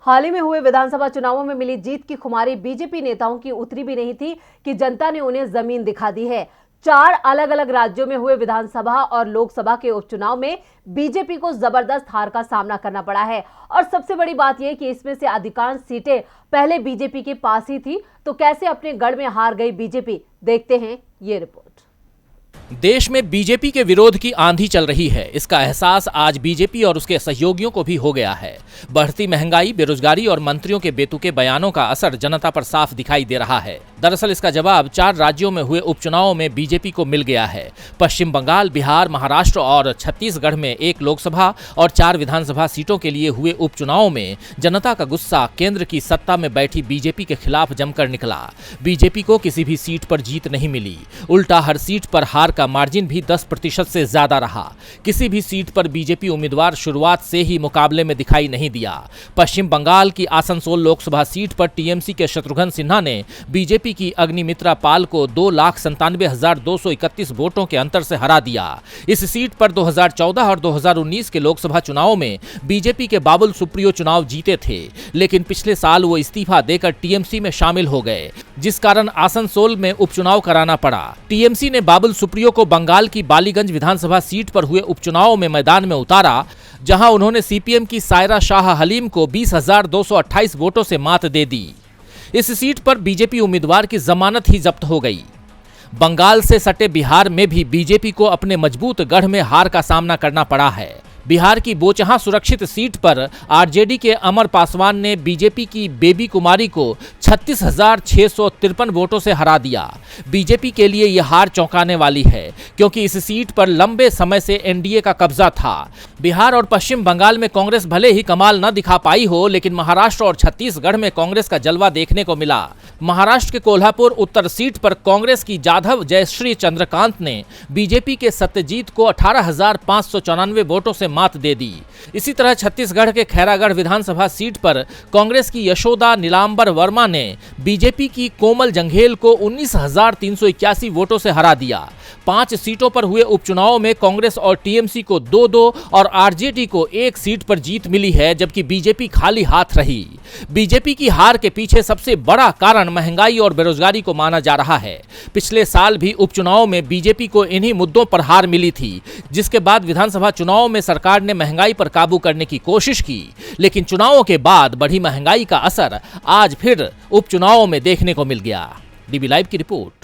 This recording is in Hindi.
हाल ही में हुए विधानसभा चुनावों में मिली जीत की खुमारी बीजेपी नेताओं की उतरी भी नहीं थी कि जनता ने उन्हें जमीन दिखा दी है। 4 अलग अलग राज्यों में हुए विधानसभा और लोकसभा के उपचुनाव में बीजेपी को जबरदस्त हार का सामना करना पड़ा है और सबसे बड़ी बात यह कि इसमें से अधिकांश सीटें पहले बीजेपी के पास ही थी। तो कैसे अपने गढ़ में हार गई बीजेपी, देखते हैं ये रिपोर्ट। देश में बीजेपी के विरोध की आंधी चल रही है। इसका एहसास आज बीजेपी और उसके सहयोगियों को भी हो गया है। बढ़ती महंगाई, बेरोजगारी और मंत्रियों के बेतुके बयानों का असर जनता पर साफ दिखाई दे रहा है। दरअसल इसका जवाब 4 राज्यों में हुए उपचुनावों में बीजेपी को मिल गया है। पश्चिम बंगाल, बिहार, महाराष्ट्र और छत्तीसगढ़ में 1 लोकसभा और 4 विधानसभा सीटों के लिए हुए उपचुनावों में जनता का गुस्सा केंद्र की सत्ता में बैठी बीजेपी के खिलाफ जमकर निकला। बीजेपी को किसी भी सीट पर जीत नहीं मिली, उल्टा हर सीट पर हार का मार्जिन भी 10% से ज्यादा रहा। किसी भी सीट पर बीजेपी उम्मीदवार शुरुआत से ही मुकाबले में दिखाई नहीं दिया। पश्चिम बंगाल की आसनसोल लोकसभा सीट पर टीएमसी के शत्रुघ्न सिन्हा ने बीजेपी की अग्निमित्रा पाल को 2,97,231 वोटों के अंतर से हरा दिया। इस सीट पर 2014 और 2019 के लोकसभा चुनाव में बीजेपी के बाबुल सुप्रियो चुनाव जीते थे, लेकिन पिछले साल वो इस्तीफा देकर टीएमसी में शामिल हो गए, जिस कारण आसनसोल में उपचुनाव कराना पड़ा। टीएमसी ने बाबुल सुप्रियो को बंगाल की बालीगंज विधानसभा सीट पर हुए उपचुनाव में मैदान में उतारा, जहां उन्होंने सीपीएम की सायरा शाह हलीम को 20,228 वोटों से मात दे दी। इस सीट पर बीजेपी उम्मीदवार की जमानत ही जब्त हो गई। बंगाल से सटे बिहार में भी बीजेपी को अपने मजबूत गढ़ में हार का सामना करना पड़ा है। बिहार की बोचहां सुरक्षित सीट पर आरजेडी के अमर पासवान ने बीजेपी की बेबी कुमारी को 36,653 वोटों से हरा दिया। बीजेपी के लिए यह हार चौंकाने वाली है, क्योंकि इस सीट पर लंबे समय से एनडीए का कब्जा था। बिहार और पश्चिम बंगाल में कांग्रेस भले ही कमाल न दिखा पाई हो, लेकिन महाराष्ट्र और छत्तीसगढ़ में कांग्रेस का जलवा देखने को मिला। महाराष्ट्र के कोल्हापुर उत्तर सीट पर कांग्रेस की जाधव जयश्री चंद्रकांत ने बीजेपी के सत्यजीत को 18,594 वोटों से मात दे दी। इसी तरह छत्तीसगढ़ के खैरागढ़ विधानसभा सीट पर कांग्रेस की यशोदा नीलांबर वर्मा ने बीजेपी की कोमल जंघेल को 19,381 वोटों से हरा दिया। 5 सीटों पर हुए उपचुनाव में कांग्रेस और टीएमसी को 2-2 और आरजेडी को 1 सीट पर जीत मिली है, जबकि बीजेपी खाली हाथ रही। बीजेपी की हार के पीछे सबसे बड़ा कारण महंगाई और बेरोजगारी को माना जा रहा है। पिछले साल भी उपचुनाव में बीजेपी को इन्हीं मुद्दों पर हार मिली थी, जिसके बाद विधानसभा चुनाव में सरकार ने महंगाई पर काबू करने की कोशिश की, लेकिन चुनावों के बाद बढ़ी महंगाई का असर आज फिर उपचुनावों में देखने को मिल गया। डीबी लाइव की रिपोर्ट।